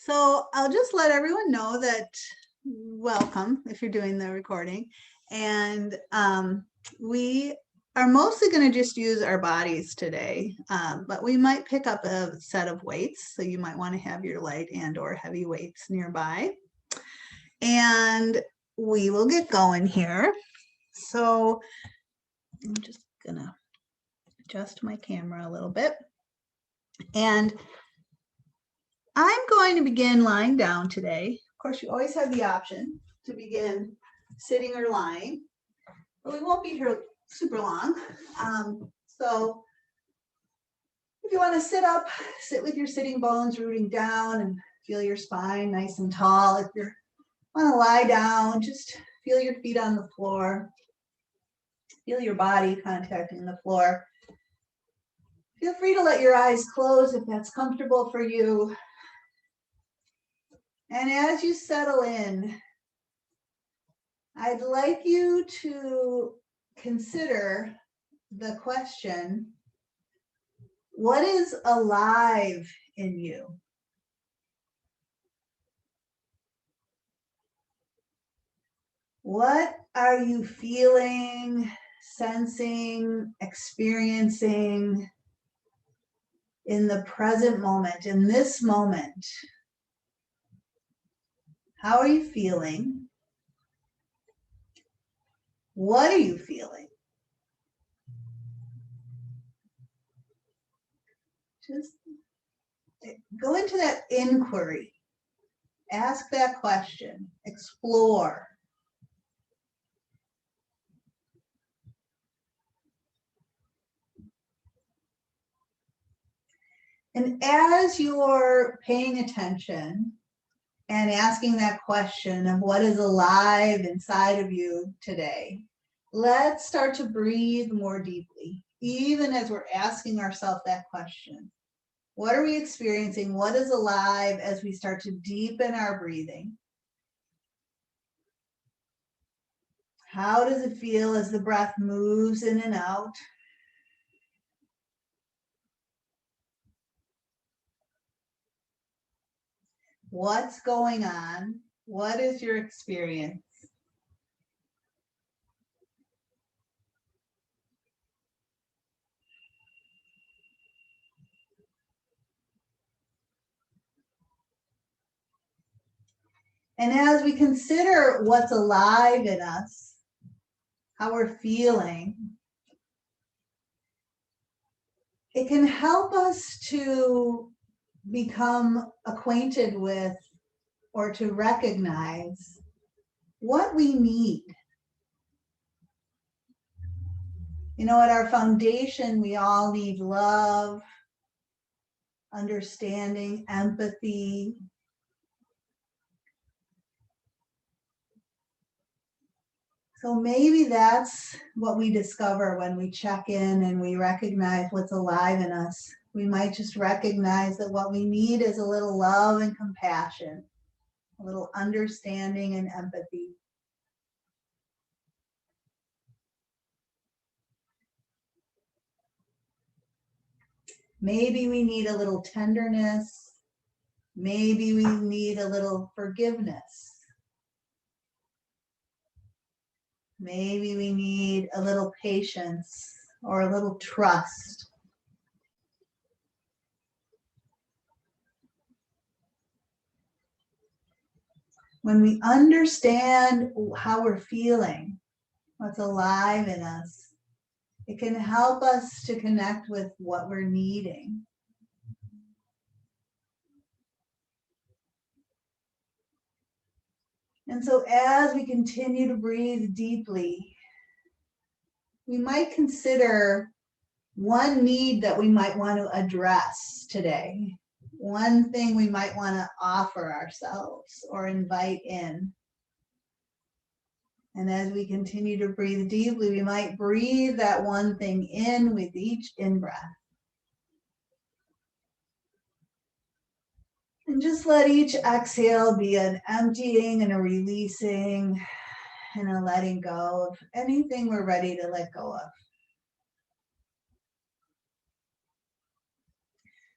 So I'll just let everyone know that welcome if you're doing the recording. And we are mostly going to just use our bodies today, but we might pick up a set of weights. So you might want to have your light and or heavy weights nearby. And we will get going here. So I'm just going to adjust my camera a little bit. And I'm going to begin lying down today. Of course, you always have the option to begin sitting or lying, but we won't be here super long. So if you want to sit up, sit with your sitting bones rooting down and feel your spine nice and tall. If you want to lie down, just feel your feet on the floor. Feel your body contacting the floor. Feel free to let your eyes close if that's comfortable for you. And as you settle in, I'd like you to consider the question, what is alive in you? What are you feeling, sensing, experiencing in the present moment, in this moment? How are you feeling? What are you feeling? Just go into that inquiry. Ask that question. Explore. And as you're paying attention and asking that question of what is alive inside of you today, let's start to breathe more deeply, even as we're asking ourselves that question. What are we experiencing? What is alive as we start to deepen our breathing? How does it feel as the breath moves in and out? What's going on? What is your experience? And as we consider what's alive in us, how we're feeling, it can help us to become acquainted with or to recognize what we need. You know, at our foundation, we all need love, understanding, empathy. So maybe that's what we discover when we check in and we recognize what's alive in us. We might just recognize that what we need is a little love and compassion, a little understanding and empathy. Maybe we need a little tenderness. Maybe we need a little forgiveness. Maybe we need a little patience or a little trust. When we understand how we're feeling, what's alive in us, it can help us to connect with what we're needing. And so as we continue to breathe deeply, we might consider one need that we might want to address today. One thing we might want to offer ourselves or invite in. And as we continue to breathe deeply, we might breathe that one thing in with each in-breath. And just let each exhale be an emptying and a releasing and a letting go of anything we're ready to let go of.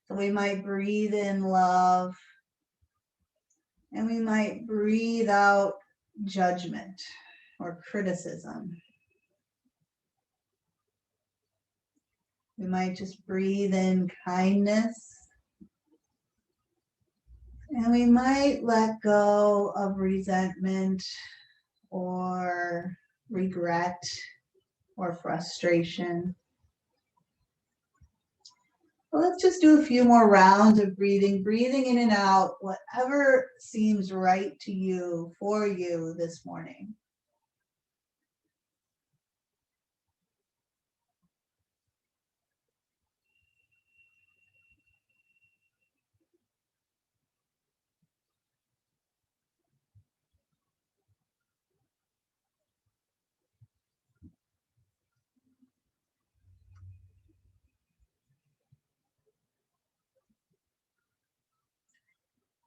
So we might breathe in love And we might breathe out judgment or criticism. We might just breathe in kindness. And we might let go of resentment or regret or frustration. Well, let's just do a few more rounds of breathing in and out, whatever seems right to you, for you this morning.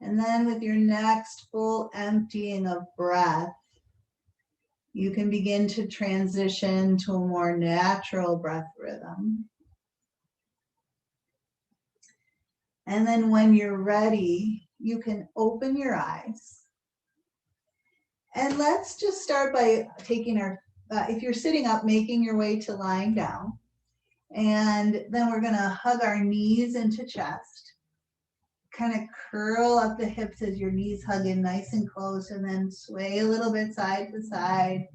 And then with your next full emptying of breath, you can begin to transition to a more natural breath rhythm. And then when you're ready, you can open your eyes. And let's just start by taking our, if you're sitting up, making your way to lying down. And then we're gonna hug our knees into chest. Kind of curl up the hips as your knees hug in nice and close, and then sway a little bit side to side,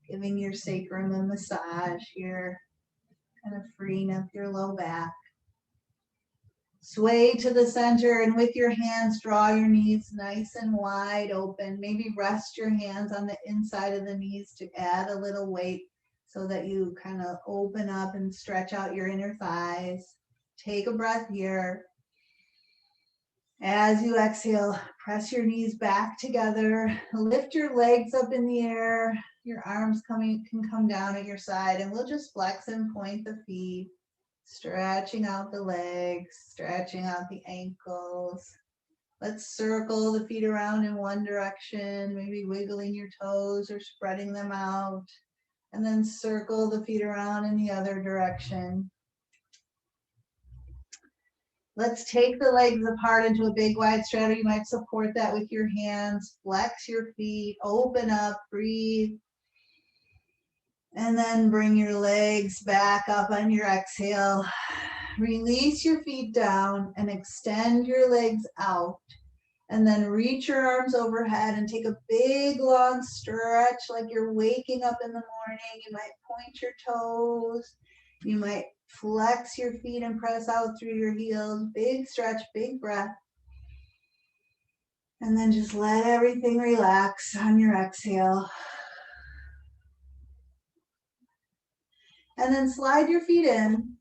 giving your sacrum a massage here, kind of freeing up your low back. Sway to the center, and with your hands, draw your knees nice and wide open. Maybe rest your hands on the inside of the knees to add a little weight so that you kind of open up and stretch out your inner thighs. Take a breath here. As you exhale, press your knees back together. Lift your legs up in the air. Your arms can come down at your side, and we'll just flex and point the feet, stretching out the legs, stretching out the ankles. Let's circle the feet around in one direction, maybe wiggling your toes or spreading them out, and then circle the feet around in the other direction. Let's take the legs apart into a big wide straddle. You might support that with your hands. Flex your feet, open up, breathe. And then bring your legs back up on your exhale. Release your feet down and extend your legs out. And then reach your arms overhead and take a big long stretch like you're waking up in the morning. You might point your toes. You might flex your feet and press out through your heels. Big stretch, big breath. And then just let everything relax on your exhale. And then slide your feet in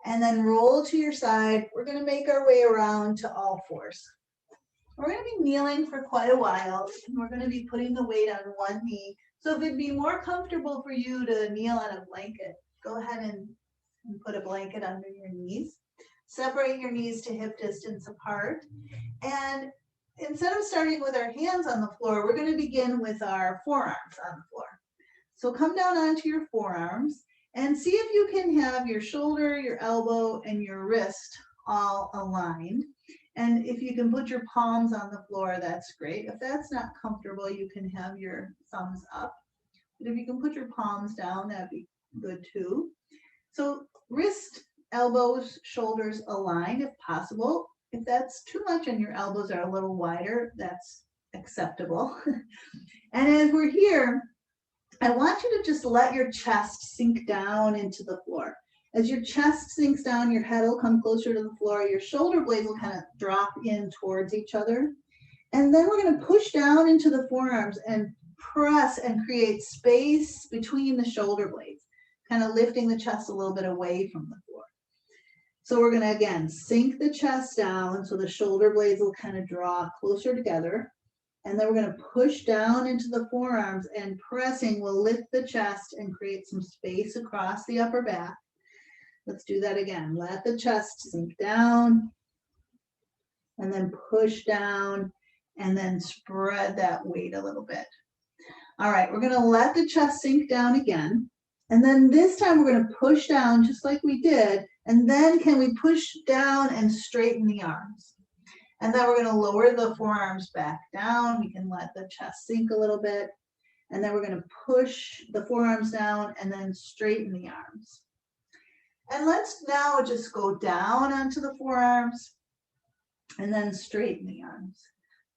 and then roll to your side. We're going to make our way around to all fours. We're going to be kneeling for quite a while, and we're going to be putting the weight on one knee. So if it'd be more comfortable for you to kneel on a blanket, go ahead and put a blanket under your knees. Separate your knees to hip distance apart. And instead of starting with our hands on the floor, we're going to begin with our forearms on the floor. So come down onto your forearms and see if you can have your shoulder, your elbow, and your wrist all aligned. And if you can put your palms on the floor, that's great. If that's not comfortable, you can have your thumbs up. But if you can put your palms down, that'd be good too. So wrist, elbows, shoulders aligned if possible. If that's too much and your elbows are a little wider, that's acceptable. And as we're here, I want you to just let your chest sink down into the floor. As your chest sinks down, your head will come closer to the floor. Your shoulder blades will kind of drop in towards each other. And then we're going to push down into the forearms and press and create space between the shoulder blades, kind of lifting the chest a little bit away from the floor. So we're going to, again, sink the chest down so the shoulder blades will kind of draw closer together. And then we're going to push down into the forearms, and pressing will lift the chest and create some space across the upper back. Let's do that again. Let the chest sink down and then push down and then spread that weight a little bit. All right, we're going to let the chest sink down again. And then this time we're going to push down just like we did. And then can we push down and straighten the arms? And then we're going to lower the forearms back down. We can let the chest sink a little bit. And then we're going to push the forearms down and then straighten the arms. And let's now just go down onto the forearms and then straighten the arms.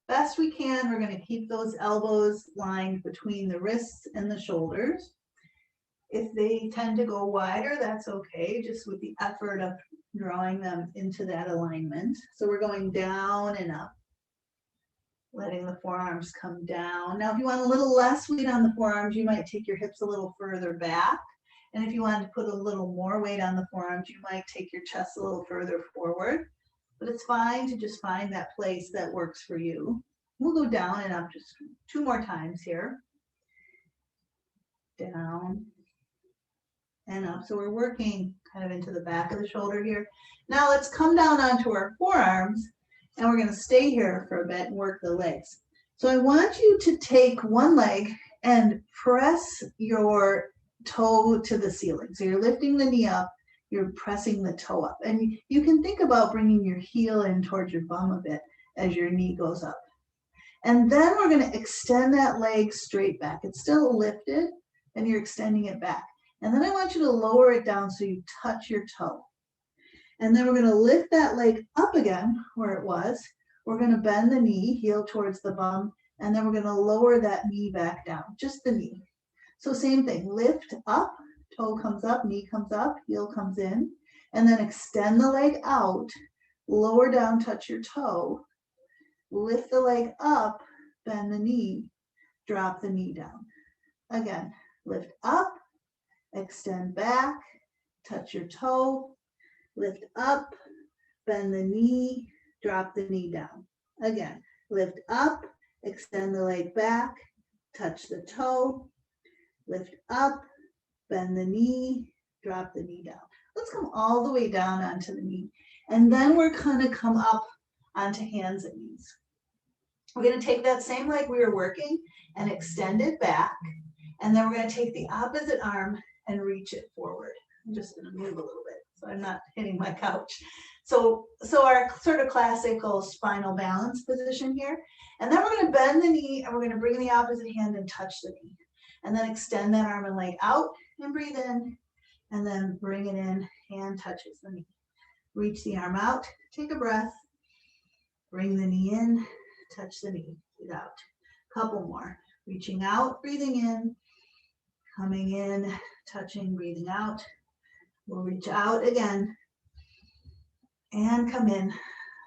Best we can, we're going to keep those elbows lined between the wrists and the shoulders. If they tend to go wider, that's okay, just with the effort of drawing them into that alignment. So we're going down and up, letting the forearms come down. Now, if you want a little less weight on the forearms, you might take your hips a little further back. And if you want to put a little more weight on the forearms, you might take your chest a little further forward. But it's fine to just find that place that works for you. We'll go down and up just 2 more times here. Down and up. So we're working kind of into the back of the shoulder here. Now let's come down onto our forearms, and we're going to stay here for a bit and work the legs. So I want you to take one leg and press your toe to the ceiling. So you're lifting the knee up, you're pressing the toe up. And you can think about bringing your heel in towards your bum a bit as your knee goes up. And then we're going to extend that leg straight back. It's still lifted, and you're extending it back. And then I want you to lower it down so you touch your toe. And then we're going to lift that leg up again where it was. We're going to bend the knee, heel towards the bum, and then we're going to lower that knee back down, just the knee. So same thing, lift up, toe comes up, knee comes up, heel comes in, and then extend the leg out, lower down, touch your toe, lift the leg up, bend the knee, drop the knee down. Again, lift up, extend back, touch your toe, lift up, bend the knee, drop the knee down. Again, lift up, extend the leg back, touch the toe, lift up, bend the knee, drop the knee down. Let's come all the way down onto the knee. And then we're going to come up onto hands and knees. We're going to take that same leg we were working and extend it back. And then we're going to take the opposite arm and reach it forward. I'm just going to move a little bit so I'm not hitting my couch. So our sort of classical spinal balance position here. And then we're going to bend the knee, and we're going to bring the opposite hand and touch the knee. And then extend that arm and leg out and breathe in. And then bring it in, hand touches the knee. Reach the arm out, take a breath. Bring the knee in, touch the knee, breathe out. Couple more. Reaching out, breathing in. Coming in, touching, breathing out. We'll reach out again and come in.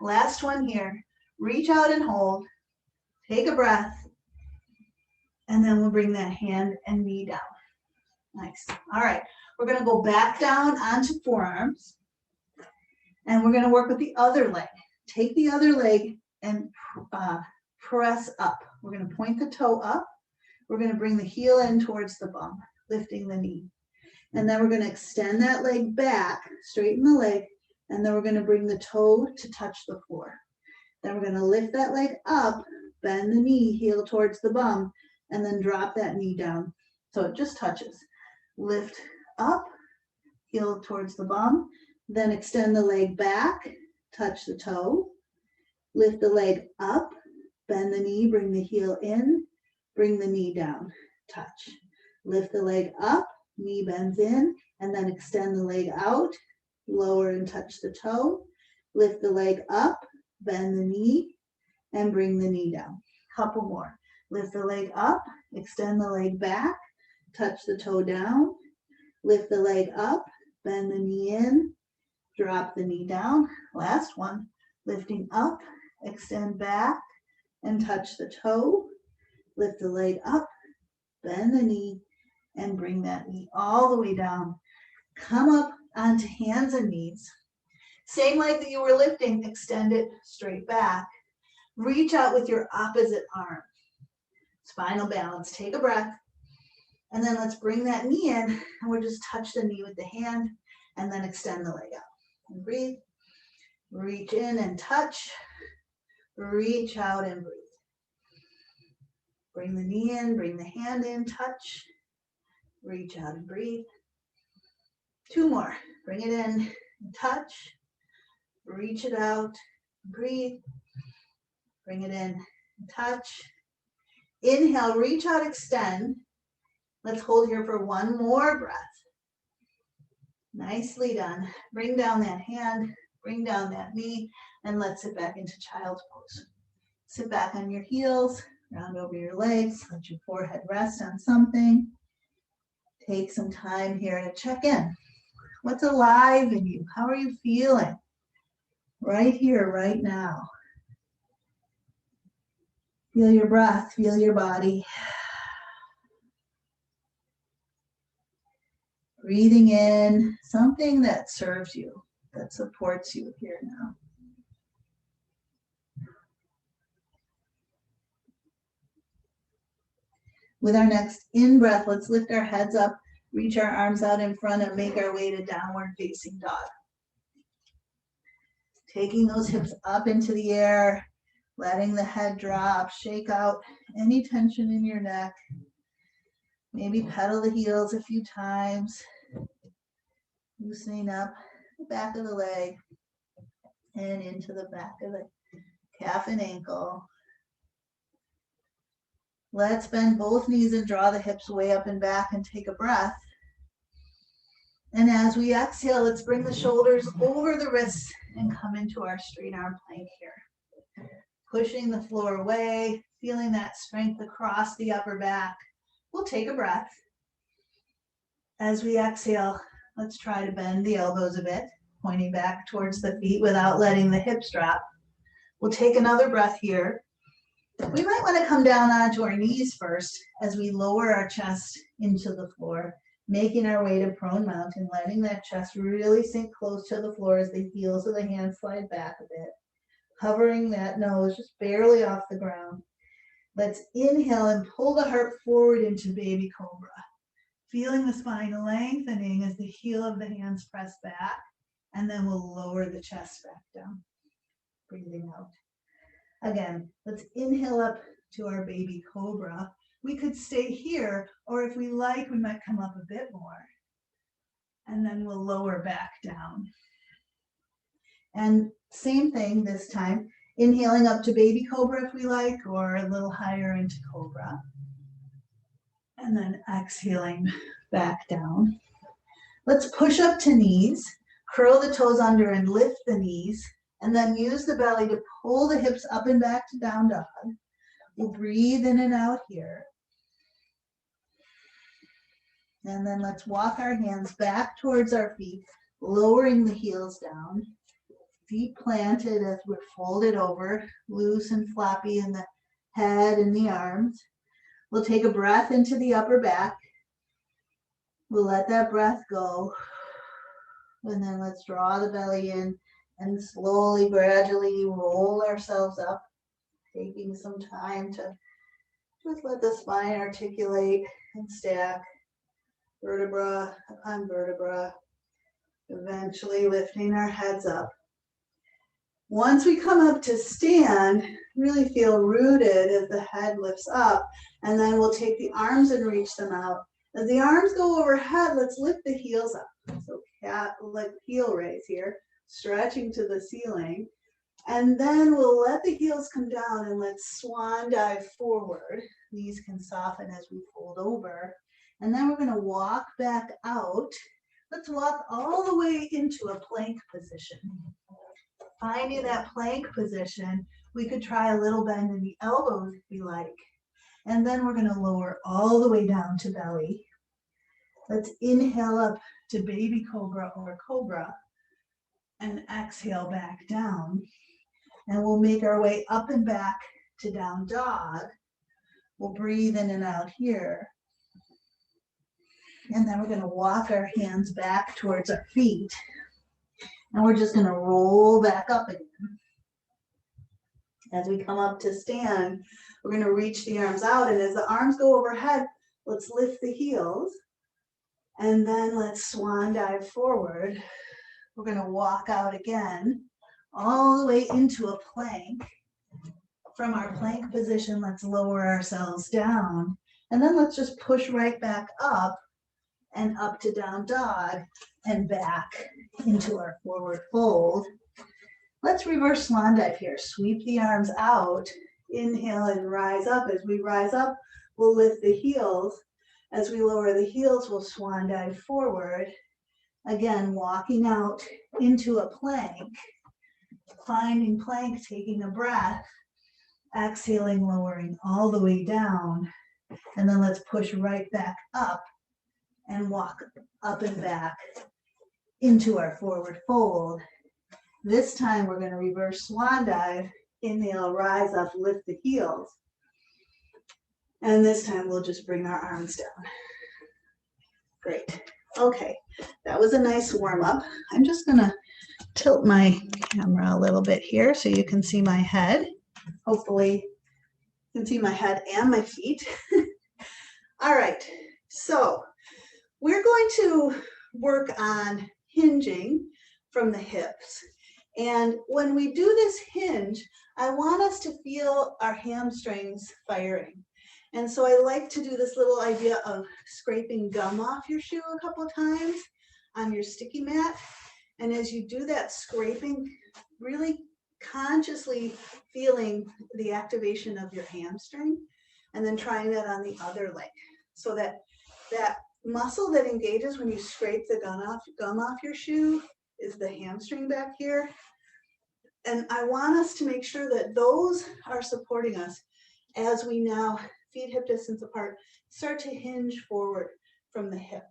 Last one here. Reach out and hold. Take a breath. And then we'll bring that hand and knee down. Nice. All right. We're going to go back down onto forearms. And we're going to work with the other leg. Take the other leg and press up. We're going to point the toe up. We're going to bring the heel in towards the bum, lifting the knee. And then we're going to extend that leg back, straighten the leg, and then we're going to bring the toe to touch the floor. Then we're going to lift that leg up, bend the knee, heel towards the bum, and then drop that knee down so it just touches. Lift up, heel towards the bum, then extend the leg back, touch the toe, lift the leg up, bend the knee, bring the heel in, bring the knee down, touch. Lift the leg up, knee bends in, and then extend the leg out, lower and touch the toe, lift the leg up, bend the knee, and bring the knee down. Couple more. Lift the leg up, extend the leg back, touch the toe down, lift the leg up, bend the knee in, drop the knee down. Last one. Lifting up, extend back, and touch the toe, lift the leg up, bend the knee, and bring that knee all the way down. Come up onto hands and knees. Same leg that you were lifting, extend it straight back. Reach out with your opposite arm. Spinal balance, take a breath. And then let's bring that knee in, and we'll just touch the knee with the hand, and then extend the leg out. And breathe. Reach in and touch. Reach out and breathe. Bring the knee in, bring the hand in, touch. Reach out and breathe. 2 more. Bring it in and touch. Reach it out. Breathe. Bring it in, touch. Inhale, reach out, extend. Let's hold here for one more breath. Nicely done. Bring down that hand, bring down that knee, and let's sit back into child's pose. Sit back on your heels, round over your legs, let your forehead rest on something. Take some time here to check in. What's alive in you? How are you feeling? Right here, right now. Feel your breath, feel your body. Breathing in something that serves you, that supports you here now. With our next in-breath, let's lift our heads up, reach our arms out in front, and make our way to downward facing dog. Taking those hips up into the air, letting the head drop, shake out any tension in your neck. Maybe pedal the heels a few times, loosening up the back of the leg and into the back of the calf and ankle. Let's bend both knees and draw the hips way up and back and take a breath. And as we exhale, let's bring the shoulders over the wrists and come into our straight arm plank here. Pushing the floor away, feeling that strength across the upper back. We'll take a breath. As we exhale, let's try to bend the elbows a bit, pointing back towards the feet without letting the hips drop. We'll take another breath here. We might want to come down onto our knees first as we lower our chest into the floor, making our way to prone mountain, letting that chest really sink close to the floor as the heels of the hands slide back a bit, hovering that nose just barely off the ground. Let's inhale and pull the heart forward into baby cobra. Feeling the spine lengthening as the heel of the hands press back, and then we'll lower the chest back down. Breathing out. Again, let's inhale up to our baby cobra. We could stay here, or if we like, we might come up a bit more. And then we'll lower back down. And same thing this time, inhaling up to baby cobra if we like, or a little higher into cobra. And then exhaling back down. Let's push up to knees, curl the toes under and lift the knees, and then use the belly to pull the hips up and back to down dog. We'll breathe in and out here. And then let's walk our hands back towards our feet, lowering the heels down. Feet planted as we're folded over, loose and floppy in the head and the arms. We'll take a breath into the upper back. We'll let that breath go. And then let's draw the belly in and slowly, gradually roll ourselves up, taking some time to just let the spine articulate and stack, vertebra upon vertebra, eventually lifting our heads up. Once we come up to stand, really feel rooted as the head lifts up, and then we'll take the arms and reach them out. As the arms go overhead, let's lift the heels up. So cat, like heel raise here, stretching to the ceiling. And then we'll let the heels come down and let's swan dive forward. Knees can soften as we fold over. And then we're going to walk back out. Let's walk all the way into a plank position. Finding that plank position, we could try a little bend in the elbows if we like. And then we're going to lower all the way down to belly. Let's inhale up to baby cobra or cobra and exhale back down. And we'll make our way up and back to down dog. We'll breathe in and out here. And then we're going to walk our hands back towards our feet. And we're just going to roll back up again. As we come up to stand, we're going to reach the arms out. And as the arms go overhead, let's lift the heels. And then let's swan dive forward. We're going to walk out again, all the way into a plank. From our plank position, let's lower ourselves down. And then let's just push right back up and up to down dog and back into our forward fold. Let's reverse swan dive here. Sweep the arms out. Inhale and rise up. As we rise up, we'll lift the heels. As we lower the heels, we'll swan dive forward. Again, walking out into a plank. Finding plank, taking a breath. Exhaling, lowering all the way down. And then let's push right back up and walk up and back into our forward fold. This time we're going to reverse swan dive. Inhale, rise up, lift the heels. And this time we'll just bring our arms down. Great. Okay, that was a nice warm up. I'm just going to tilt my camera a little bit here so you can see my head. Hopefully you can see my head and my feet. All right, so we're going to work on hinging from the hips. And when we do this hinge, I want us to feel our hamstrings firing. And so I like to do this little idea of scraping gum off your shoe a couple of times on your sticky mat. And as you do that scraping, really consciously feeling the activation of your hamstring, and then trying that on the other leg. So that muscle that engages when you scrape the gum off your shoe is the hamstring back here. And I want us to make sure that those are supporting us as we now, feet hip distance apart, start to hinge forward from the hip.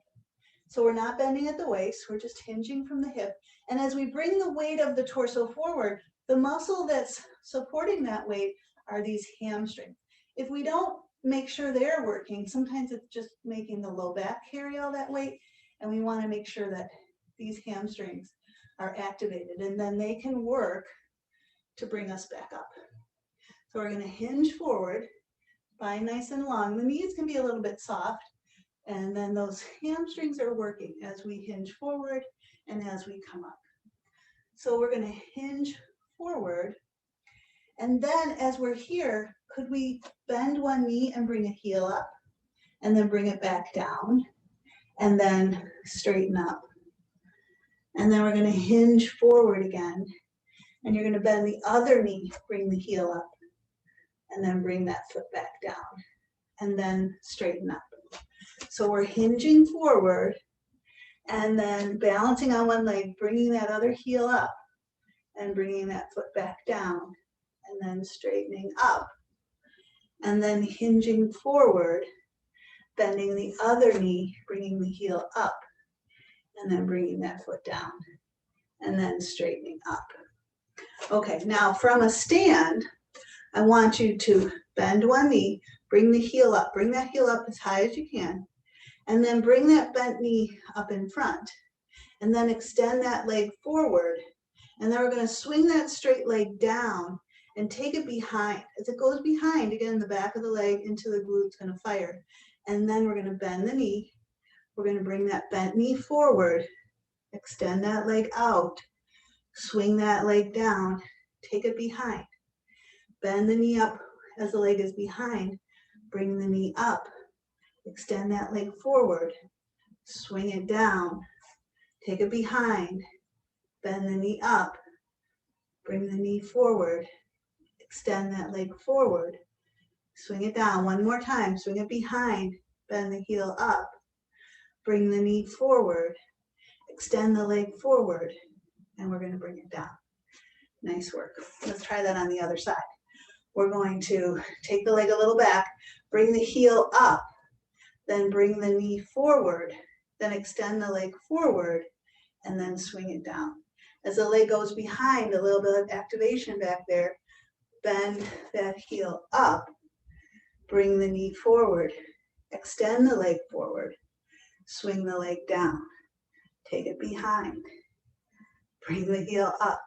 So we're not bending at the waist, we're just hinging from the hip. And as we bring the weight of the torso forward, the muscle that's supporting that weight are these hamstrings. If we don't make sure they're working, sometimes it's just making the low back carry all that weight, and we want to make sure that these hamstrings are activated, and then they can work to bring us back up. So we're going to hinge forward, spine nice and long. The knees can be a little bit soft, and then those hamstrings are working as we hinge forward and as we come up. So we're going to hinge forward, and then as we're here, could we bend one knee and bring a heel up, and then bring it back down, and then straighten up. And then we're going to hinge forward again, and you're going to bend the other knee, bring the heel up, and then bring that foot back down, and then straighten up. So we're hinging forward, and then balancing on one leg, bringing that other heel up, and bringing that foot back down, and then straightening up, and then hinging forward, bending the other knee, bringing the heel up, and then bringing that foot down, and then straightening up. Okay, now from a stand, I want you to bend one knee, bring the heel up, bring that heel up as high as you can, and then bring that bent knee up in front, and then extend that leg forward, and then we're going to swing that straight leg down and take it behind. As it goes behind, again, the back of the leg into the glute's going to fire, and then we're going to bend the knee. We're going to bring that bent knee forward, extend that leg out, swing that leg down, take it behind, bend the knee up as the leg is behind, bring the knee up, extend that leg forward, swing it down, take it behind, bend the knee up, bring the knee forward, extend that leg forward, swing it down. One more time, swing it behind, bend the heel up, bring the knee forward, extend the leg forward, and we're going to bring it down. Nice work. Let's try that on the other side. We're going to take the leg a little back, bring the heel up, then bring the knee forward, then extend the leg forward, and then swing it down. As the leg goes behind, a little bit of activation back there, bend that heel up, bring the knee forward, extend the leg forward, swing the leg down, take it behind, bring the heel up,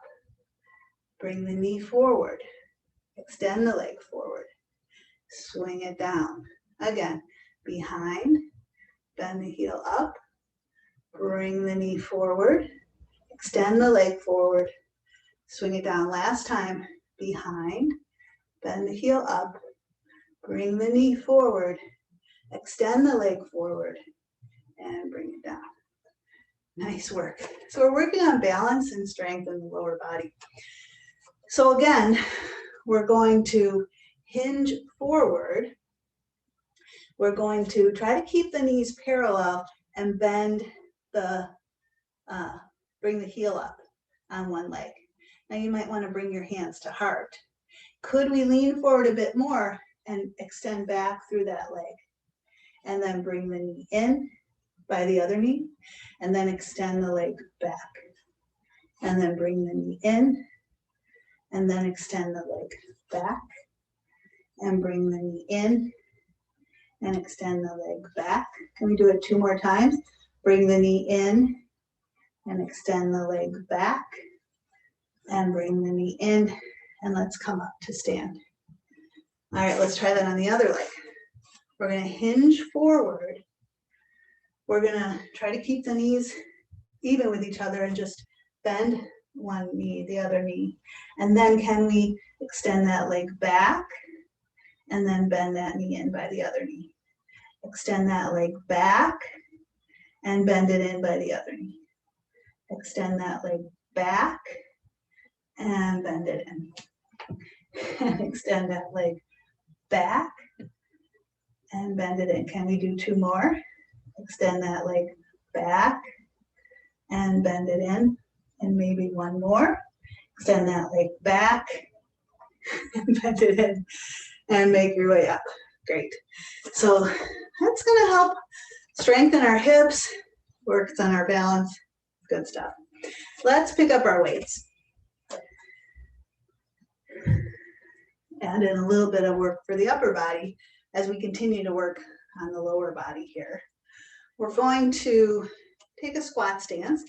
bring the knee forward, extend the leg forward, swing it down. Again, behind, bend the heel up, bring the knee forward, extend the leg forward, swing it down. Last time, behind, bend the heel up, bring the knee forward, extend the leg forward, and bring it down. Nice work. So we're working on balance and strength in the lower body. So again, we're going to hinge forward. We're going to try to keep the knees parallel and bend the, bring the heel up on one leg. Now you might want to bring your hands to heart. Could we lean forward a bit more and extend back through that leg? And then bring the knee in by the other knee, and then extend the leg back. And then bring the knee in, and then extend the leg back, and bring the knee in, and extend the leg back. Can we do it 2 more times? Bring the knee in, and extend the leg back, and bring the knee in, and let's come up to stand. All right, let's try that on the other leg. We're gonna hinge forward. We're gonna try to keep the knees even with each other and just bend one knee, the other knee. And then can we extend that leg back and then bend that knee in by the other knee? Extend that leg back and bend it in by the other knee. Extend that leg back and bend it in. And extend that leg back and bend it in. Can we do 2 more? Extend that leg back and bend it in, and maybe 1 more. Extend that leg back and bend it in, and make your way up. Great. So that's gonna help strengthen our hips, works on our balance, good stuff. Let's pick up our weights. Add in a little bit of work for the upper body as we continue to work on the lower body here. We're going to take a squat stance.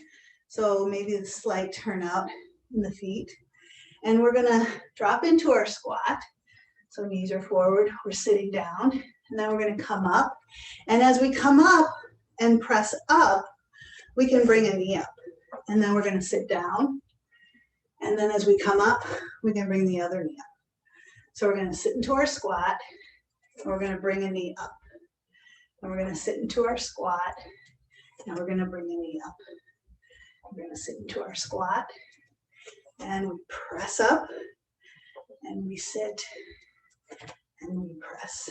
So maybe a slight turn out in the feet. And we're gonna drop into our squat. So knees are forward, we're sitting down, and then we're gonna come up. And as we come up and press up, we can bring a knee up. And then we're gonna sit down. And then as we come up, we can bring the other knee up. So we're gonna sit into our squat, and we're gonna bring a knee up. And we're gonna sit into our squat, and we're gonna bring a knee up. We're gonna sit into our squat, and we press up, and we sit, and we press.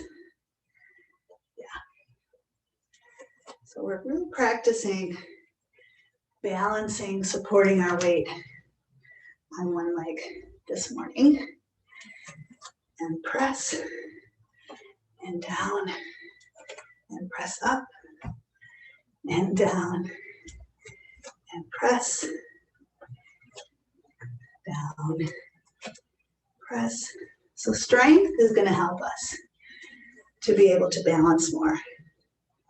Yeah. So we're really practicing balancing, supporting our weight on one leg this morning. And press, and down, and press up, and down, and press, down, press. So strength is going to help us to be able to balance more.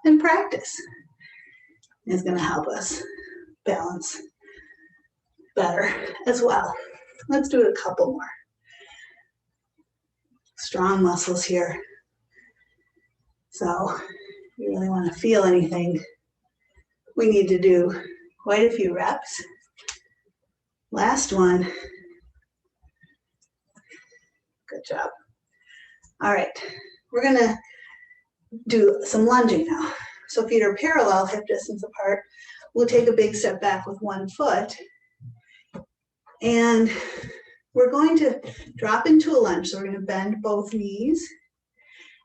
And practice is going to help us balance better as well. Let's do a couple more. Strong muscles here. So if you really want to feel anything, we need to do quite a few reps. Last one. Good job. All right, we're gonna do some lunging now. So feet are parallel, hip distance apart. We'll take a big step back with 1 foot. And we're going to drop into a lunge. So we're gonna bend both knees.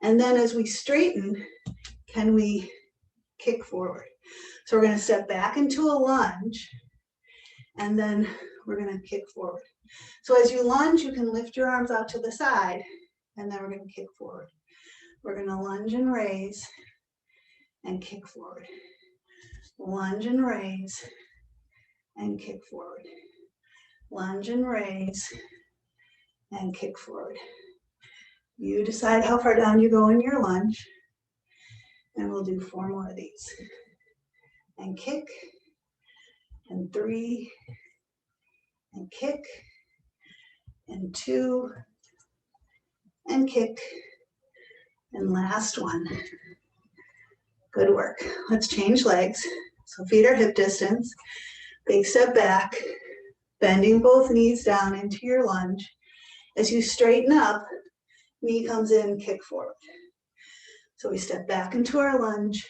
And then as we straighten, can we kick forward? So we're gonna step back into a lunge, and then we're gonna kick forward. So as you lunge, you can lift your arms out to the side, and then we're gonna kick forward. We're gonna lunge and raise, and kick forward. Lunge and raise, and kick forward. Lunge and raise, and kick forward. You decide how far down you go in your lunge, and we'll do 4 more of these. And kick, and 3, and kick, and 2, and kick, and last one. Good work. Let's change legs. So feet are hip distance. Big step back, bending both knees down into your lunge. As you straighten up, knee comes in, kick forward. So we step back into our lunge,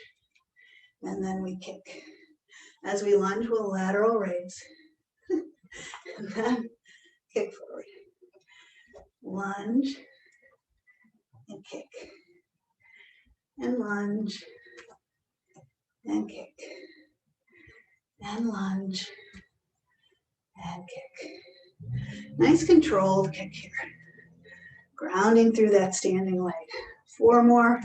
and then we kick. As we lunge, we'll lateral raise, and then kick forward. lunge, and kick, and lunge, and kick, and lunge, and kick. Nice controlled kick here. Grounding through that standing leg. 4 more.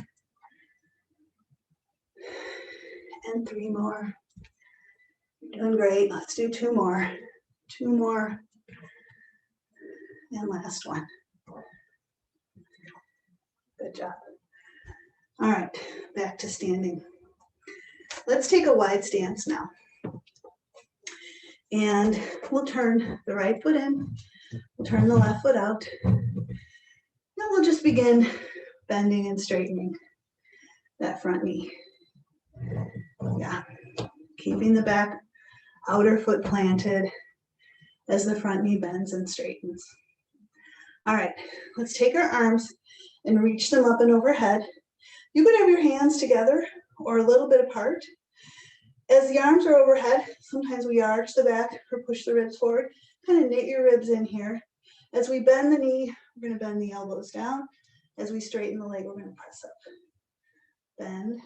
And 3 more. You're doing great. Let's do 2 more. 2 more. And last one. Good job. All right, back to standing. Let's take a wide stance now. And we'll turn the right foot in. We'll turn the left foot out. Then we'll just begin bending and straightening that front knee. Yeah, keeping the back outer foot planted as the front knee bends and straightens. All right, let's take our arms and reach them up and overhead. You could have your hands together or a little bit apart. As the arms are overhead, sometimes we arch the back or push the ribs forward. Kind of knit your ribs in here. As we bend the knee, we're going to bend the elbows down. As we straighten the leg, we're going to press up. Bend,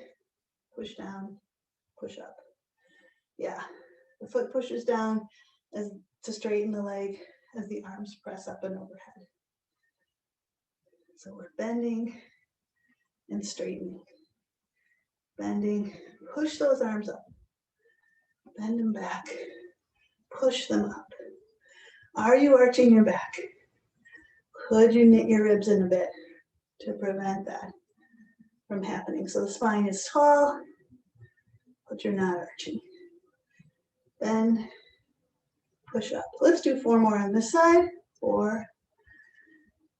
push down, push up. Yeah, the foot pushes down as to straighten the leg as the arms press up and overhead. So we're bending and straightening. Bending, push those arms up. Bend them back, push them up. Are you arching your back? Could you knit your ribs in a bit to prevent that from happening? So the spine is tall, but you're not arching. Bend, push up. Let's do 4 more on this side. 4.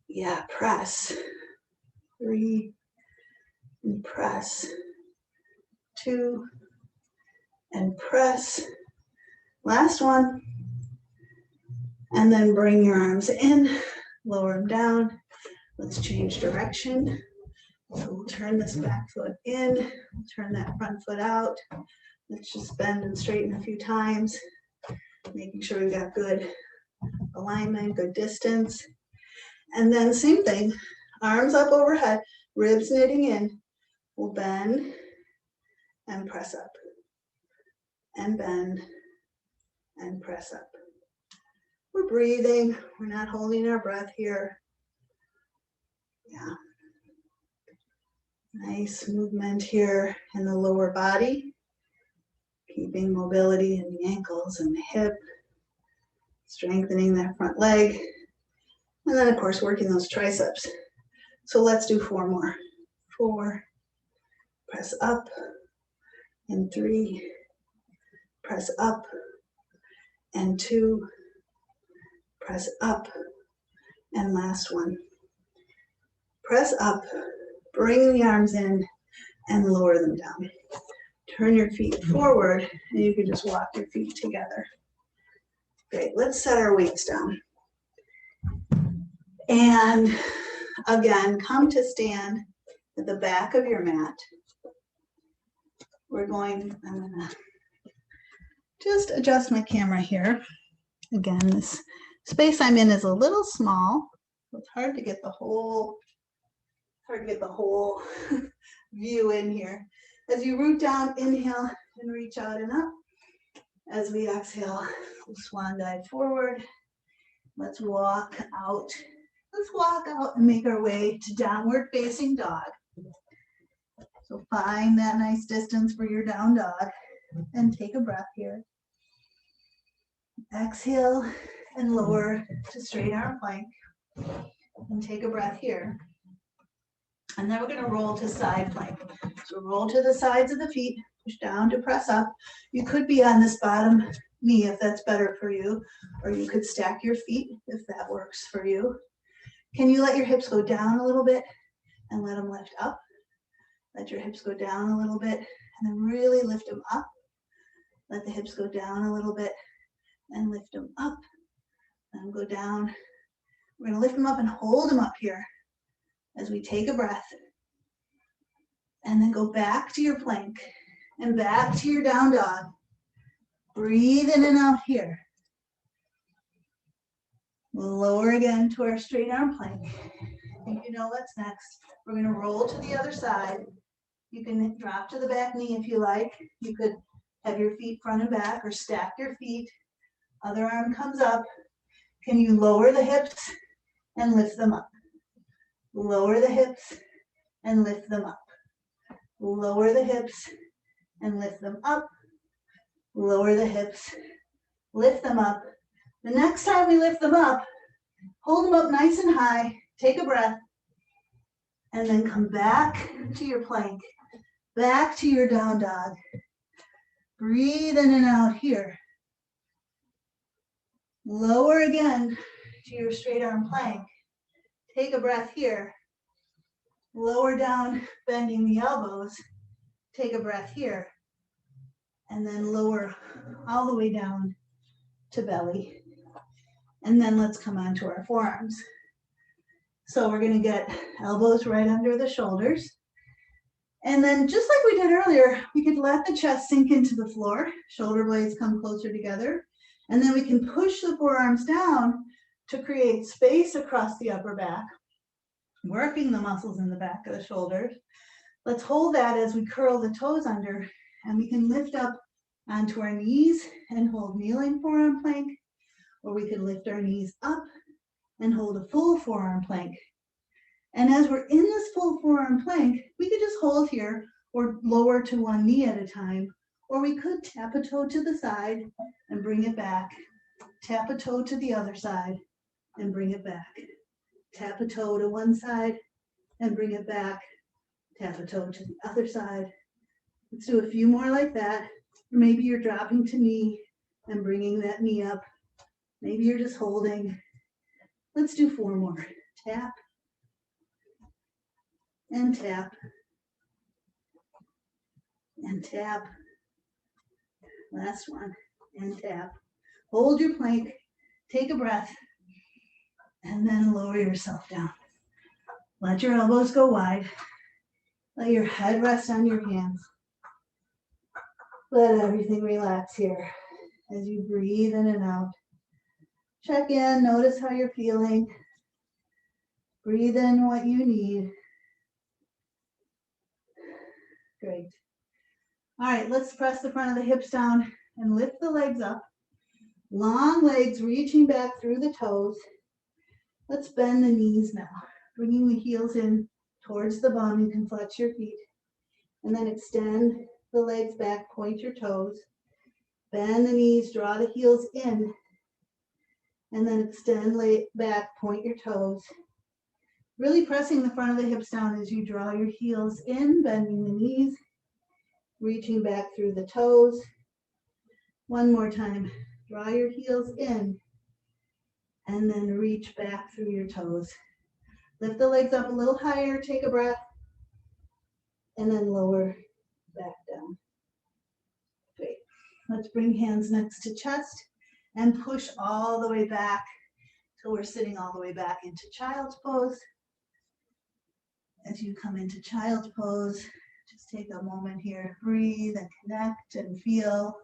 Yeah, press. 3, and press. 2, and press. Last one. And then bring your arms in, lower them down. Let's change direction. So we'll turn this back foot in, we'll turn that front foot out. Let's just bend and straighten a few times, making sure we've got good alignment, good distance. And then same thing, arms up overhead, ribs knitting in. We'll bend and press up, and bend and press up. We're breathing, we're not holding our breath here. Yeah. Nice movement here in the lower body, keeping mobility in the ankles and the hip, strengthening that front leg, and then of course working those triceps. So let's do 4 more. 4, press up, and 3, press up, and 2, press up, and last one. Press up, bring the arms in, and lower them down. Turn your feet forward, and you can just walk your feet together. Great, let's set our weights down. And again, come to stand at the back of your mat. I'm gonna just adjust my camera here. Again, this space I'm in is a little small, so it's hard to get the whole view in here. As you root down, inhale and reach out and up. As we exhale, we'll swan dive forward. Let's walk out. Let's walk out and make our way to downward facing dog. So find that nice distance for your down dog and take a breath here. Exhale and lower to straight arm plank and take a breath here. And then we're going to roll to side plank. So roll to the sides of the feet, push down to press up. You could be on this bottom knee if that's better for you, or you could stack your feet if that works for you. Can you let your hips go down a little bit and let them lift up? Let your hips go down a little bit and then really lift them up. Let the hips go down a little bit and lift them up. Let them go down. We're going to lift them up and hold them up here as we take a breath. And then go back to your plank and back to your down dog. Breathe in and out here. We'll lower again to our straight arm plank. And you know what's next. We're gonna roll to the other side. You can drop to the back knee if you like. You could have your feet front and back or stack your feet. Other arm comes up. Can you lower the hips and lift them up? Lower the hips and lift them up. Lower the hips and lift them up. Lower the hips, lift them up. The next time we lift them up, hold them up nice and high, take a breath, and then come back to your plank, back to your down dog. Breathe in and out here. Lower again to your straight arm plank. Take a breath here. Lower down, bending the elbows. Take a breath here. And then lower all the way down to belly. And then let's come on to our forearms. So we're going to get elbows right under the shoulders. And then just like we did earlier, we could let the chest sink into the floor. Shoulder blades come closer together. And then we can push the forearms down to create space across the upper back, working the muscles in the back of the shoulders. Let's hold that as we curl the toes under, and we can lift up onto our knees and hold kneeling forearm plank, or we could lift our knees up and hold a full forearm plank. And as we're in this full forearm plank, we could just hold here or lower to one knee at a time, or we could tap a toe to the side and bring it back. Tap a toe to the other side and bring it back. Tap a toe to one side and bring it back. Tap a toe to the other side. Let's do a few more like that. Or maybe you're dropping to knee and bringing that knee up. Maybe you're just holding. Let's do 4 more. Tap and tap and tap. Last one, and tap. Hold your plank, take a breath, and then lower yourself down. Let your elbows go wide. Let your head rest on your hands. Let everything relax here as you breathe in and out. Check in, notice how you're feeling. Breathe in what you need. Great. All right, let's press the front of the hips down and lift the legs up. Long legs reaching back through the toes. Let's bend the knees now, bringing the heels in towards the bum. You can flex your feet and then extend the legs back, point your toes. Bend the knees, draw the heels in, and then extend back, point your toes. Really pressing the front of the hips down as you draw your heels in, bending the knees, reaching back through the toes. One more time. Draw your heels in and then reach back through your toes. Lift the legs up a little higher, take a breath, and then lower back down. Great. Let's bring hands next to chest and push all the way back till we're sitting all the way back into child's pose. As you come into child's pose, just take a moment here, breathe and connect and feel.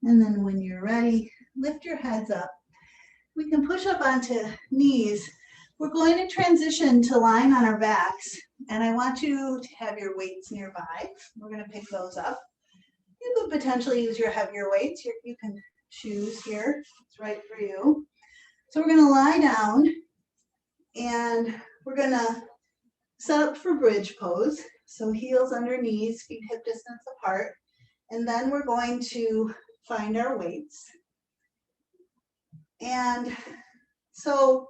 And then when you're ready, lift your heads up. We can push up onto knees. We're going to transition to lying on our backs, and I want you to have your weights nearby. We're going to pick those up. You could potentially use your heavier weights. You can choose here. It's right for you. So we're going to lie down, and we're going to set up for bridge pose. So heels under knees, feet hip distance apart. And then we're going to find our weights. And so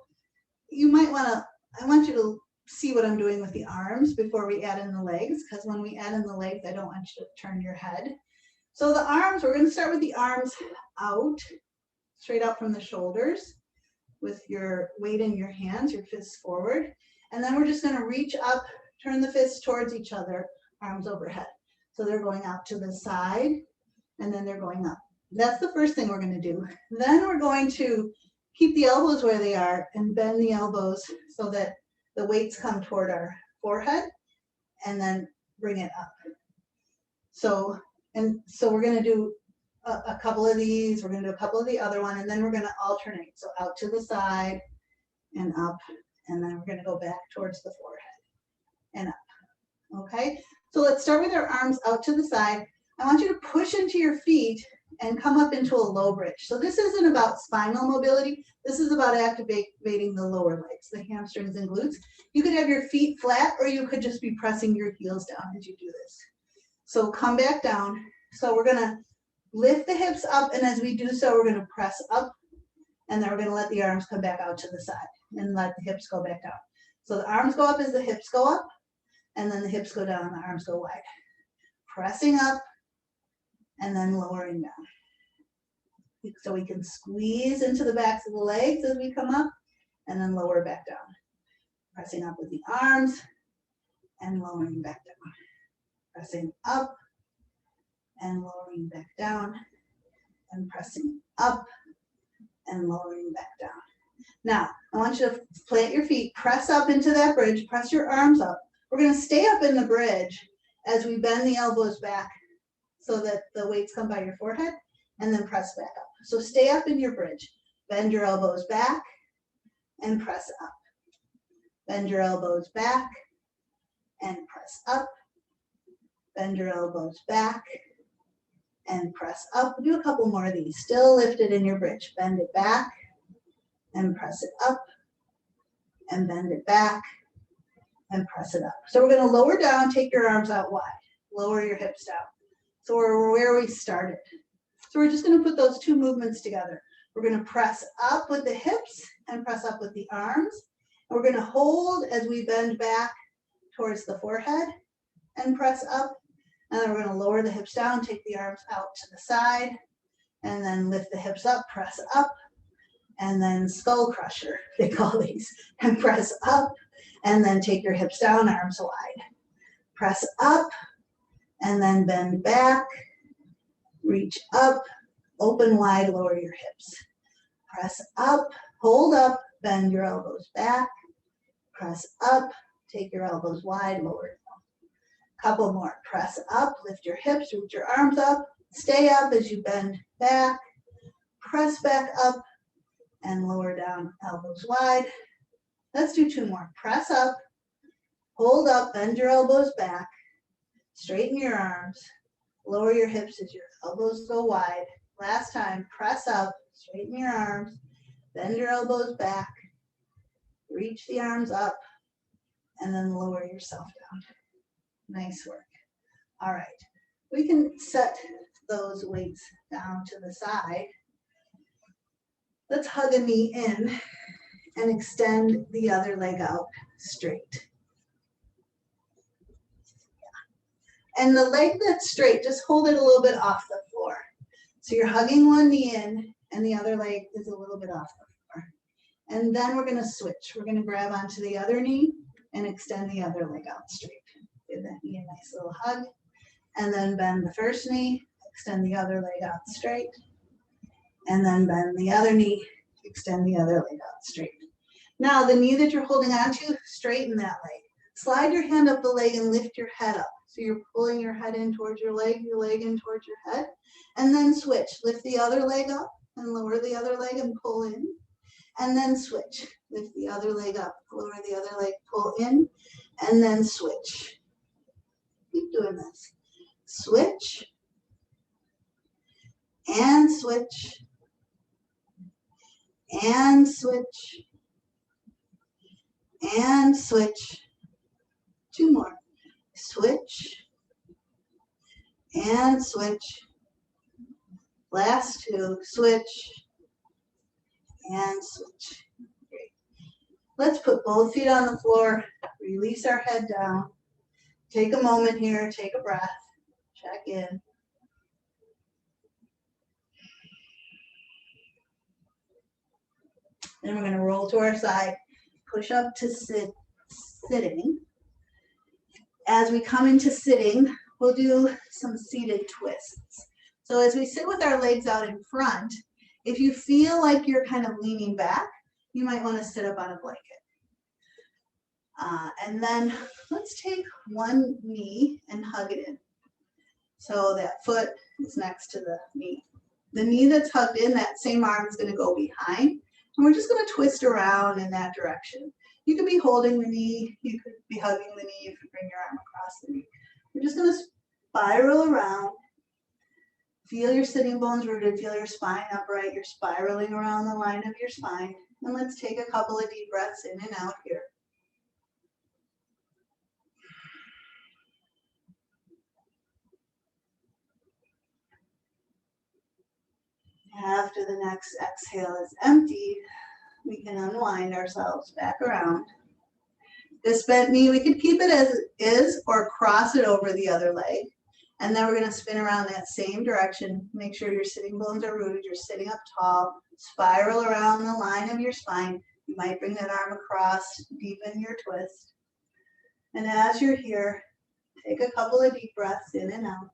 you might want to, I want you to see what I'm doing with the arms before we add in the legs, because when we add in the legs, I don't want you to turn your head. So the arms, we're going to start with the arms out, straight out from the shoulders with your weight in your hands, your fists forward. And then we're just going to reach up, turn the fists towards each other, arms overhead. So they're going out to the side, and then they're going up. That's the first thing we're going to do. Then we're going to keep the elbows where they are and bend the elbows so that the weights come toward our forehead and then bring it up. So we're going to do a couple of these, we're going to do a couple of the other one, and then we're going to alternate. So out to the side and up, and then we're going to go back towards the forehead and up. Okay, so let's start with our arms out to the side. I want you to push into your feet and come up into a low bridge. So this isn't about spinal mobility. This is about activating the lower legs, the hamstrings and glutes. You could have your feet flat, or you could just be pressing your heels down as you do this. So come back down. So we're gonna lift the hips up, and as we do so, we're gonna press up, and then we're gonna let the arms come back out to the side and let the hips go back down. So the arms go up as the hips go up, and then the hips go down, the arms go wide. Pressing up, and then lowering down. So we can squeeze into the backs of the legs as we come up, and then lower back down. Pressing up with the arms, and lowering back down. Pressing up, and lowering back down, and pressing up, and lowering back down. Now, I want you to plant your feet, press up into that bridge, press your arms up. We're going to stay up in the bridge as we bend the elbows back so that the weights come by your forehead, and then press back up. So stay up in your bridge. Bend your elbows back and press up. Bend your elbows back and press up. Bend your elbows back and press up. Do a couple more of these. Still lifted in your bridge. Bend it back and press it up, and bend it back and press it up. So we're going to lower down, take your arms out wide. Lower your hips down. So we're where we started. So we're just going to put those two movements together. We're going to press up with the hips and press up with the arms. And we're going to hold as we bend back towards the forehead and press up. And then we're going to lower the hips down, take the arms out to the side, and then lift the hips up, press up, and then skull crusher, they call these, and press up, and then take your hips down, arms wide. Press up, and then bend back, reach up, open wide, lower your hips. Press up, hold up, bend your elbows back, press up, take your elbows wide, lower down. Couple more, press up, lift your hips, reach your arms up, stay up as you bend back, press back up, and lower down, elbows wide. Let's do two more. Press up, hold up, bend your elbows back, straighten your arms, lower your hips as your elbows go wide. Last time, press up, straighten your arms, bend your elbows back, reach the arms up, and then lower yourself down. Nice work. All right, we can set those weights down to the side. Let's hug a knee in and extend the other leg out straight. And the leg that's straight, just hold it a little bit off the floor. So you're hugging one knee in and the other leg is a little bit off the floor. And then we're gonna switch. We're gonna grab onto the other knee and extend the other leg out straight. Give that knee a nice little hug. And then bend the first knee, extend the other leg out straight. And then bend the other knee, extend the other leg out straight. Now the knee that you're holding onto, straighten that leg. Slide your hand up the leg and lift your head up. So you're pulling your head in towards your leg in towards your head. And then switch. Lift the other leg up and lower the other leg and pull in. And then switch. Lift the other leg up, lower the other leg, pull in, and then switch. Keep doing this. Switch. And switch. And switch. And switch. Two more. Switch. And switch. Last two. Switch. And switch. Great. Let's put both feet on the floor. Release our head down. Take a moment here. Take a breath. Check in. Then we're going to roll to our side, push up to sitting. As we come into sitting, we'll do some seated twists. So as we sit with our legs out in front, if you feel like you're kind of leaning back, you might want to sit up on a blanket. And then let's take one knee and hug it in. So that foot is next to the knee. The knee that's hugged in, that same arm is going to go behind. And we're just going to twist around in that direction. You could be holding the knee. You could be hugging the knee if you bring your arm across the knee. We're just going to spiral around. Feel your sitting bones rooted. Feel your spine upright. You're spiraling around the line of your spine. And let's take a couple of deep breaths in and out here. After the next exhale is emptied, we can unwind ourselves back around. This bent knee, we could keep it as it is or cross it over the other leg. And then we're going to spin around that same direction. Make sure your sitting bones are rooted. You're sitting up tall. Spiral around the line of your spine. You might bring that arm across, deepen your twist. And as you're here, take a couple of deep breaths in and out.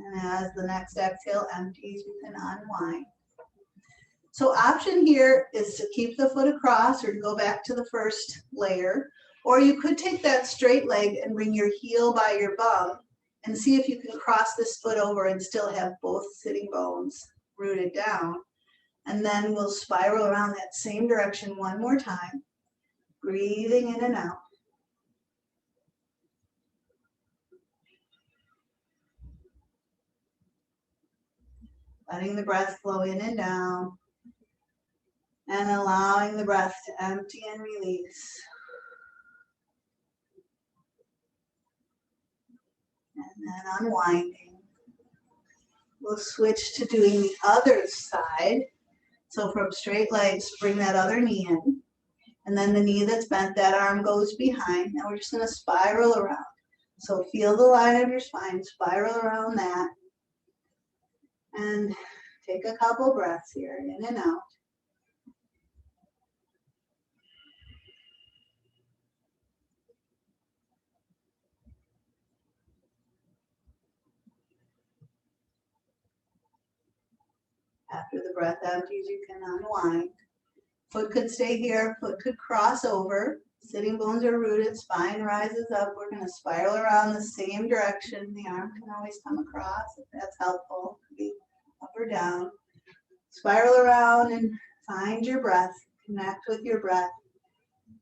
And as the next exhale empties, you can unwind. So option here is to keep the foot across or to go back to the first layer. Or you could take that straight leg and bring your heel by your bum and see if you can cross this foot over and still have both sitting bones rooted down. And then we'll spiral around that same direction one more time, breathing in and out. Letting the breath flow in and down, and allowing the breath to empty and release. And then unwinding. We'll switch to doing the other side. So from straight legs, bring that other knee in. And then the knee that's bent, that arm goes behind. And we're just going to spiral around. So feel the line of your spine, spiral around that. And take a couple breaths here, in and out. After the breath empties, you can unwind. Foot could stay here, foot could cross over. Sitting bones are rooted, spine rises up. We're going to spiral around the same direction. The arm can always come across if that's helpful. Could be up or down. Spiral around and find your breath. Connect with your breath.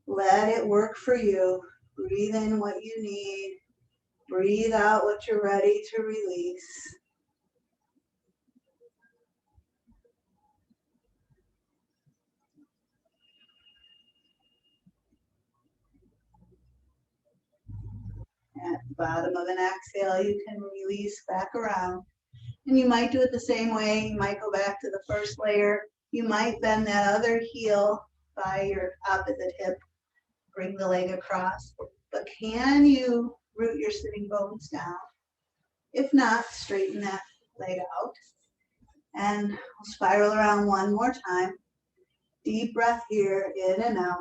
Let it work for you. Breathe in what you need. Breathe out what you're ready to release. At the bottom of an exhale, you can release back around. And you might do it the same way. You might go back to the first layer. You might bend that other heel by your opposite hip. Bring the leg across. But can you root your sitting bones down? If not, straighten that leg out. And we'll spiral around one more time. Deep breath here, in and out.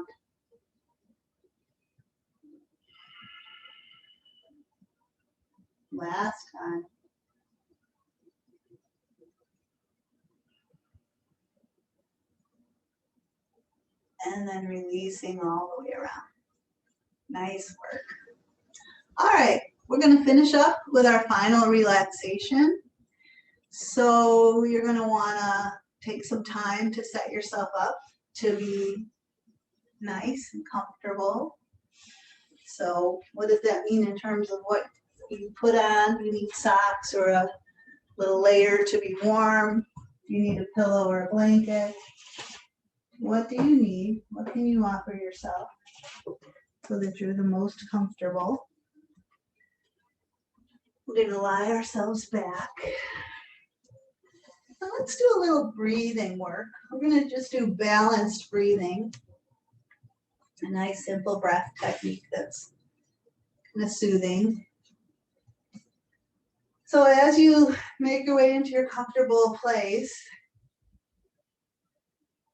Last time. And then releasing all the way around. Nice work. All right, we're going to finish up with our final relaxation. So you're going to want to take some time to set yourself up to be nice and comfortable. So what does that mean in terms of what you put on? You need socks or a little layer to be warm. You need a pillow or a blanket. What do you need? What can you offer yourself so that you're the most comfortable? We're going to lie ourselves back. Now let's do a little breathing work. We're going to just do balanced breathing. A nice simple breath technique that's kind of soothing. So as you make your way into your comfortable place,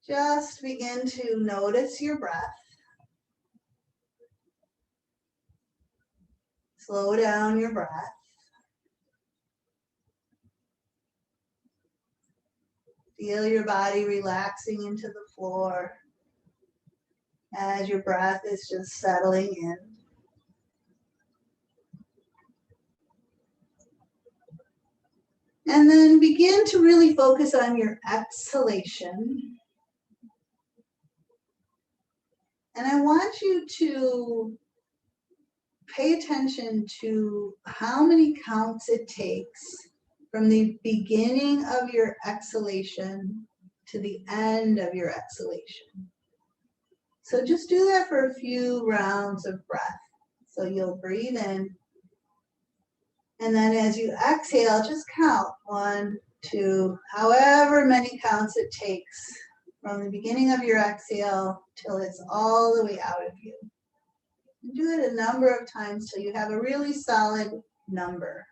just begin to notice your breath. Slow down your breath. Feel your body relaxing into the floor as your breath is just settling in. And then begin to really focus on your exhalation. And I want you to pay attention to how many counts it takes from the beginning of your exhalation to the end of your exhalation. So just do that for a few rounds of breath. So you'll breathe in, and then as you exhale, just count 1, 2, however many counts it takes from the beginning of your exhale till it's all the way out of you. Do it a number of times till you have a really solid number.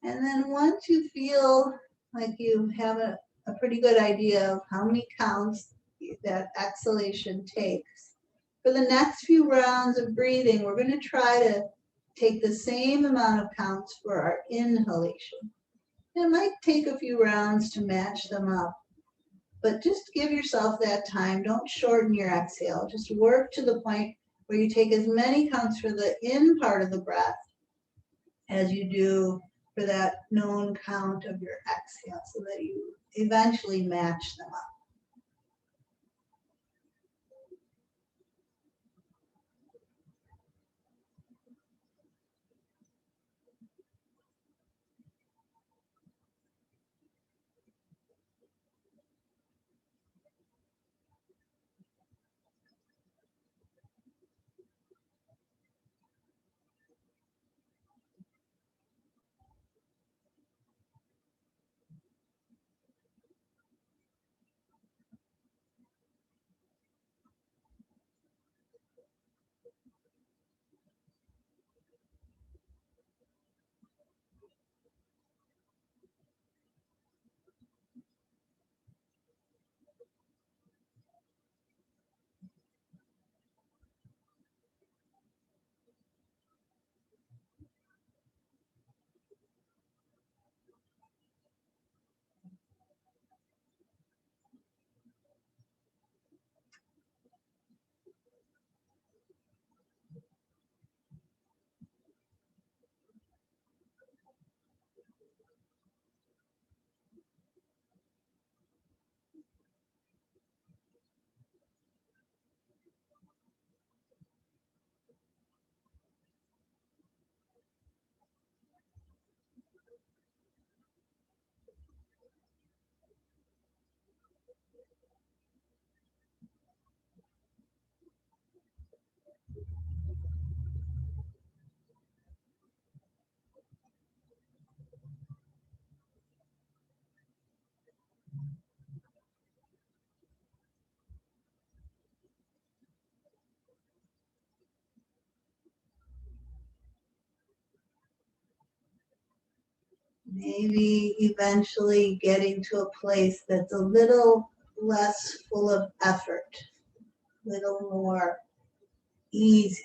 And then once you feel like you have a pretty good idea of how many counts that exhalation takes, for the next few rounds of breathing, we're going to try to take the same amount of counts for our inhalation. It might take a few rounds to match them up, but just give yourself that time. Don't shorten your exhale. Just work to the point where you take as many counts for the in part of the breath as you do for that known count of your exhale, so that you eventually match them up. Maybe eventually getting to a place that's a little less full of effort, a little more easy.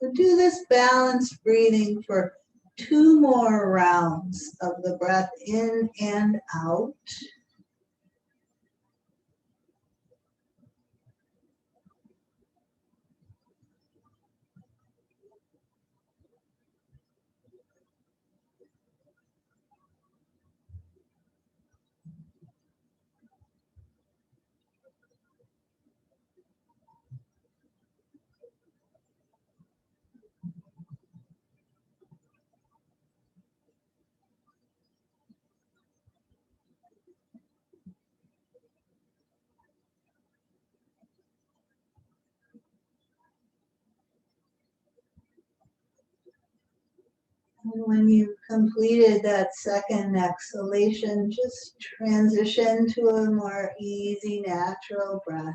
So do this balanced breathing for 2 more rounds of the breath in and out. And when you've completed that second exhalation, just transition to a more easy, natural breath.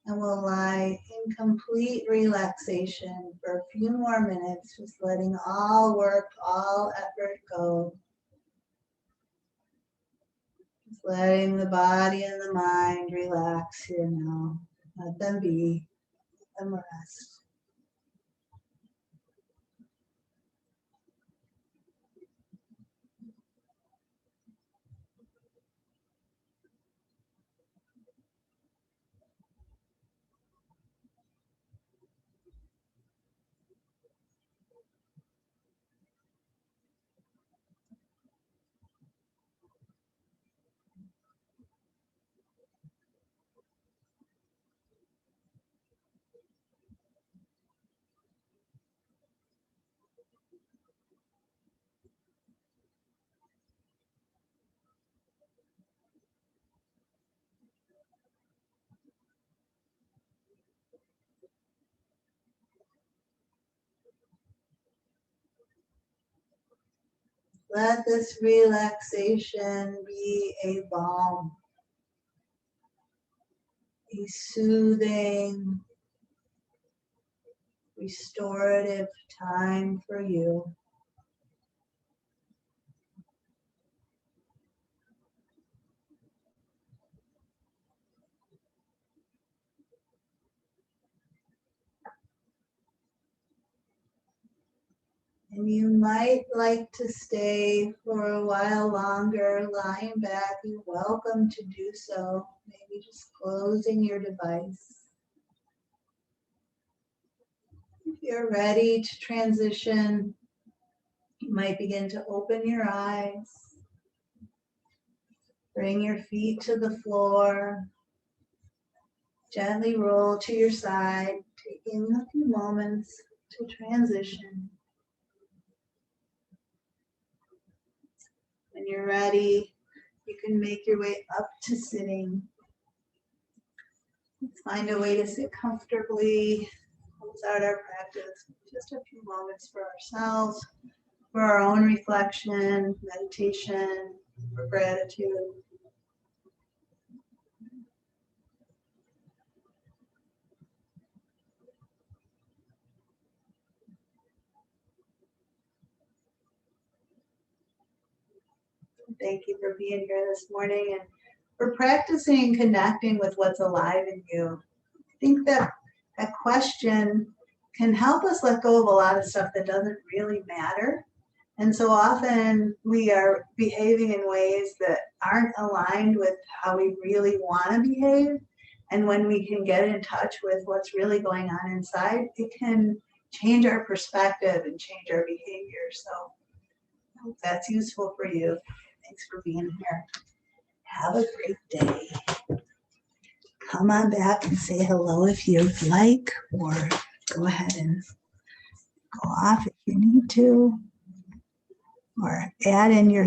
And we'll lie in complete relaxation for a few more minutes, just letting all work, all effort go. Just letting the body and the mind relax here now. Let them be, let them rest. Let this relaxation be a balm, a soothing, restorative time for you. And you might like to stay for a while longer, lying back. You're welcome to do so. Maybe just closing your device. If you're ready to transition, you might begin to open your eyes. Bring your feet to the floor. Gently roll to your side, taking a few moments to transition. When you're ready, you can make your way up to sitting. Let's find a way to sit comfortably. Close out our practice. Just a few moments for ourselves, for our own reflection, meditation, for gratitude. Thank you for being here this morning and for practicing connecting with what's alive in you. I think that question can help us let go of a lot of stuff that doesn't really matter. And so often we are behaving in ways that aren't aligned with how we really want to behave. And when we can get in touch with what's really going on inside, it can change our perspective and change our behavior. So I hope that's useful for you. Thanks for being here. Have a great day. Come on back and say hello if you'd like, or go ahead and go off if you need to, or add in your